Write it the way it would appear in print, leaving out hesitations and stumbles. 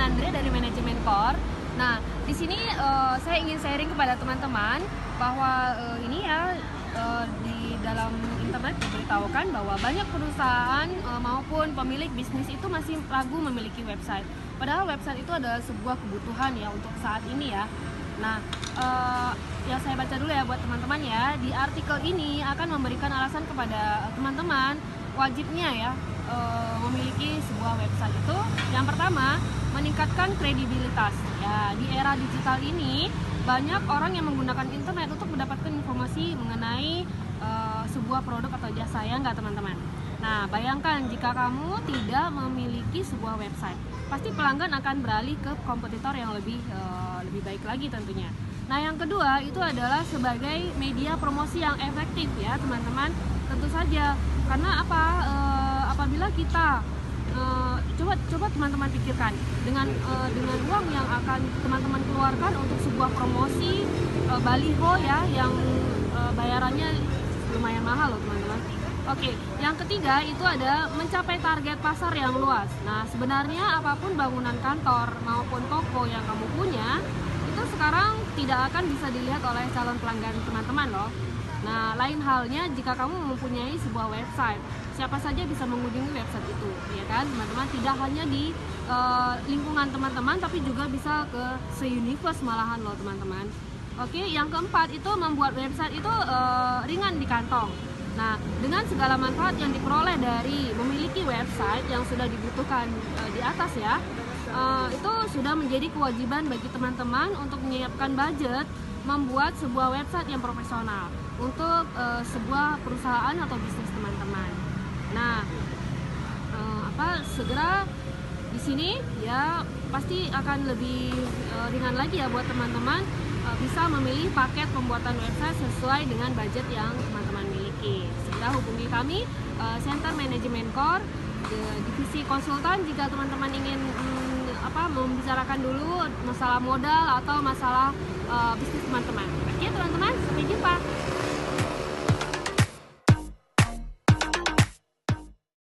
Nandre dari Manajemen Core. Nah, di sini saya ingin sharing kepada teman-teman bahwa ini ya di dalam internet diberitahukan bahwa banyak perusahaan maupun pemilik bisnis itu masih ragu memiliki website. Padahal website itu adalah sebuah kebutuhan ya untuk saat ini ya. Nah, yang saya baca dulu ya buat teman-teman ya. Di artikel ini akan memberikan alasan kepada teman-teman wajibnya ya memiliki sebuah website itu. Yang pertama, meningkatkan kredibilitas. Ya, di era digital ini banyak orang yang menggunakan internet untuk mendapatkan informasi mengenai sebuah produk atau jasa, ya nggak teman-teman? Nah, bayangkan jika kamu tidak memiliki sebuah website, pasti pelanggan akan beralih ke kompetitor yang lebih baik lagi tentunya. Nah, yang kedua itu adalah sebagai media promosi yang efektif ya teman-teman. Tentu saja, karena apabila kita coba teman-teman pikirkan dengan uang yang akan teman-teman keluarkan untuk sebuah promosi baliho ya yang bayarannya lumayan mahal loh teman-teman. Oke, yang ketiga itu ada mencapai target pasar yang luas. Nah, sebenarnya apapun bangunan kantor maupun toko yang kamu punya itu sekarang tidak akan bisa dilihat oleh calon pelanggan teman-teman loh. Nah, lain halnya jika kamu mempunyai sebuah website, siapa saja bisa mengunjungi website itu, ya kan, teman-teman? Tidak hanya di lingkungan teman-teman, tapi juga bisa ke se-universe malahan loh, teman-teman. Oke, yang keempat itu membuat website itu ringan di kantong. Nah, dengan segala manfaat yang diperoleh dari memiliki website yang sudah dibutuhkan di atas ya, itu sudah menjadi kewajiban bagi teman-teman untuk menyiapkan budget membuat sebuah website yang profesional untuk sebuah perusahaan atau bisnis teman-teman. Nah, segera di sini ya pasti akan lebih ringan lagi ya buat teman-teman bisa memilih paket pembuatan website sesuai dengan budget yang teman-teman miliki. Segera hubungi kami Center Manajemen Core divisi konsultan jika teman-teman ingin membicarakan dulu masalah modal atau masalah bisnis teman-teman. Oke teman-teman, sampai jumpa.